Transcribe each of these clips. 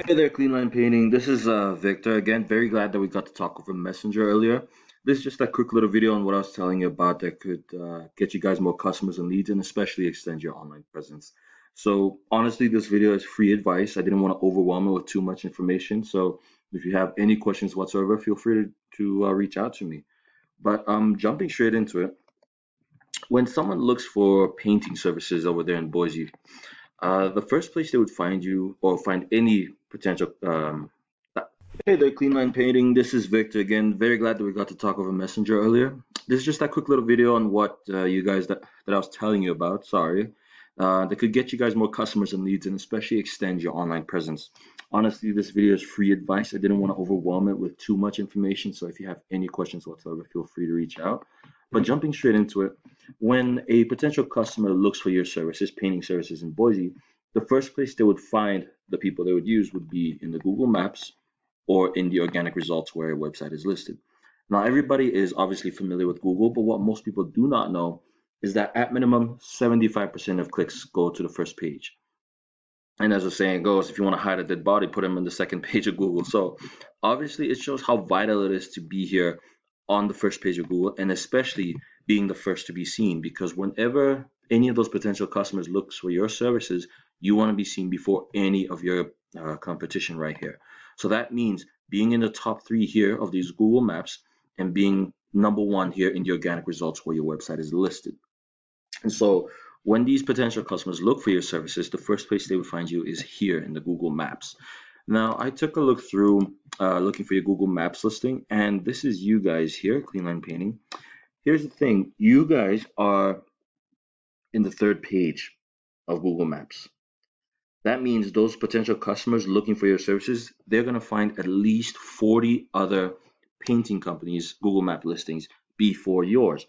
Hey there, Cleanline Painting. This is Victor again. Very glad that we got to talk over Messenger earlier. This is just a quick little video on what I was telling you about that could get you guys more customers and leads and especially extend your online presence. So honestly, this video is free advice. I didn't want to overwhelm it with too much information. So if you have any questions whatsoever, feel free to reach out to me. But jumping straight into it, when someone looks for painting services over there in Boise, the first place they would find you or find any potential. Hey there, Cleanline Painting. This is Victor again. Very glad that we got to talk over Messenger earlier. This is just a quick little video on what you guys that I was telling you about. Sorry, that could get you guys more customers and leads, and especially extend your online presence. Honestly, this video is free advice. I didn't want to overwhelm it with too much information. So if you have any questions whatsoever, feel free to reach out. But jumping straight into it, when a potential customer looks for your services, painting services in Boise, the first place they would find the people they would use would be in the Google Maps or in the organic results where a website is listed. Now, everybody is obviously familiar with Google, but what most people do not know is that at minimum, 75% of clicks go to the first page. And as the saying goes, if you want to hide a dead body, put them on the second page of Google. So obviously, it shows how vital it is to be here on the first page of Google, and especially being the first to be seen, because whenever any of those potential customers looks for your services, you want to be seen before any of your competition right here. So that means being in the top 3 here of these Google Maps and being number 1 here in the organic results where your website is listed. And so when these potential customers look for your services, the first place they would find you is here in the Google Maps. Now, I took a look through looking for your Google Maps listing, and this is you guys here, Cleanline Painting. Here's the thing, you guys are in the 3rd page of Google Maps. That means those potential customers looking for your services, they're going to find at least 40 other painting companies' Google Map listings before yours.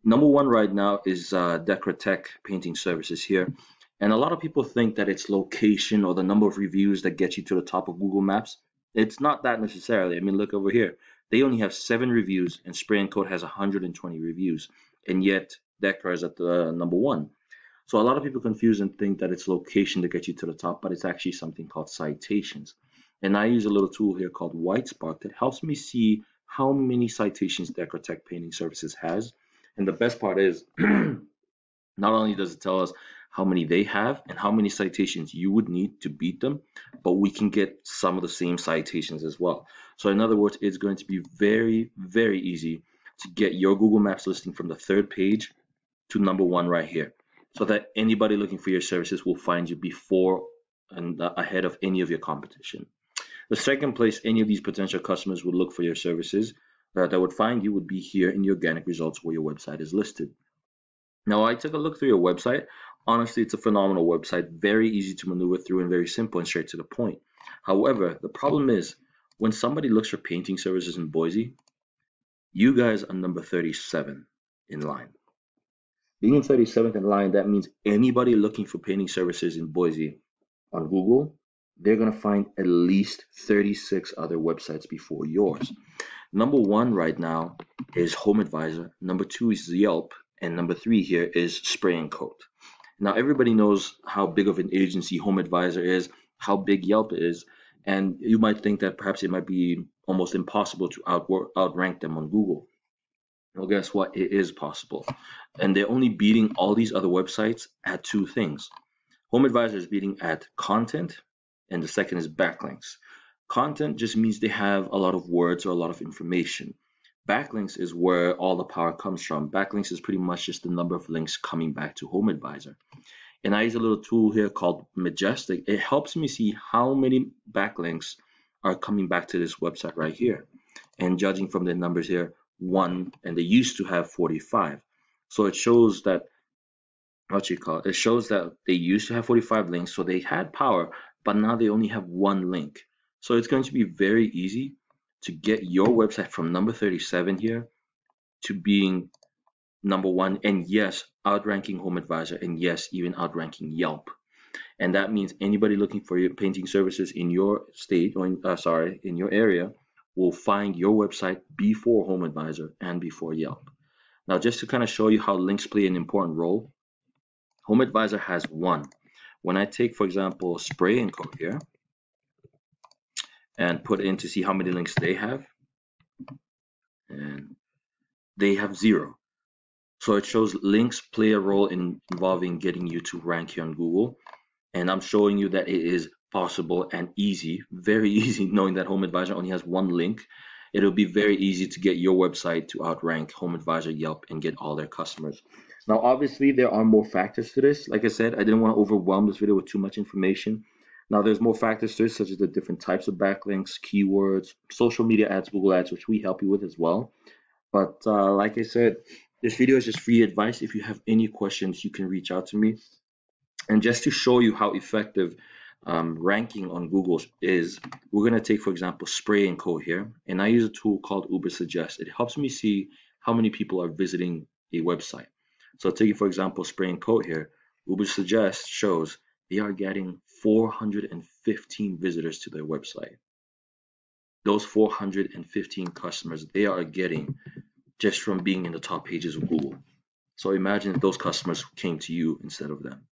Number 1 right now is Tech Painting Services here. And a lot of people think that it's location or the number of reviews that get you to the top of Google Maps. It's not that necessarily. I mean, look over here. They only have 7 reviews and Spray and Coat has 120 reviews. And yet Decra is at the number 1. So a lot of people confuse and think that it's location to get you to the top, but it's actually something called citations. And I use a little tool here called Whitespark that helps me see how many citations Tech Painting Services has. And the best part is, not only does it tell us how many they have and how many citations you would need to beat them, but we can get some of the same citations as well. So in other words, it's going to be very, very easy to get your Google Maps listing from the 3rd page to number 1 right here, so that anybody looking for your services will find you before and ahead of any of your competition. The second place any of these potential customers would look for your services that would find you would be here in the organic results where your website is listed. Now, I took a look through your website. Honestly, it's a phenomenal website, very easy to maneuver through and very simple and straight to the point. However, the problem is when somebody looks for painting services in Boise, you guys are number 37 in line. Being in 37th in line, that means anybody looking for painting services in Boise on Google, they're going to find at least 36 other websites before yours. Number 1 right now is HomeAdvisor, number 2 is Yelp, and number 3 here is Spray and Coat. Now, everybody knows how big of an agency HomeAdvisor is, how big Yelp is, and you might think that perhaps it might be almost impossible to outrank them on Google. Well, guess what? It is possible. And they're only beating all these other websites at 2 things. HomeAdvisor is beating at content, and the second is backlinks. Content just means they have a lot of words or a lot of information. Backlinks is where all the power comes from. Backlinks is pretty much just the number of links coming back to HomeAdvisor. And I use a little tool here called Majestic. It helps me see how many backlinks are coming back to this website right here. And judging from the numbers here, 1, and they used to have 45. So it shows that, it shows that they used to have 45 links, so they had power, but now they only have 1 link. So it's going to be very easy to get your website from number 37 here to being number 1, and yes, outranking HomeAdvisor, and yes, even outranking Yelp. And that means anybody looking for your painting services in your state, or in your area, will find your website before HomeAdvisor and before Yelp. Now, just to kind of show you how links play an important role, HomeAdvisor has 1. When I take, for example, Spray and Coat here, and put in to see how many links they have, and they have 0. So it shows links play a role in involving getting you to rank here on Google. And I'm showing you that it is possible and easy, very easy, knowing that HomeAdvisor only has 1 link. It'll be very easy to get your website to outrank HomeAdvisor, Yelp, and get all their customers. Now, obviously, there are more factors to this. Like I said, I didn't want to overwhelm this video with too much information. Now, there's more factors to this, such as the different types of backlinks, keywords, social media ads, Google ads, which we help you with as well. But like I said, this video is just free advice. If you have any questions, you can reach out to me. And just to show you how effective ranking on Google is, we're going to take, for example, spray and coat here. And I use a tool called Uber Suggest. It helps me see how many people are visiting a website. So taking, for example, spray and coat here, Uber Suggest shows they are getting 415 visitors to their website. Those 415 customers they are getting just from being in the top pages of Google. So imagine if those customers came to you instead of them.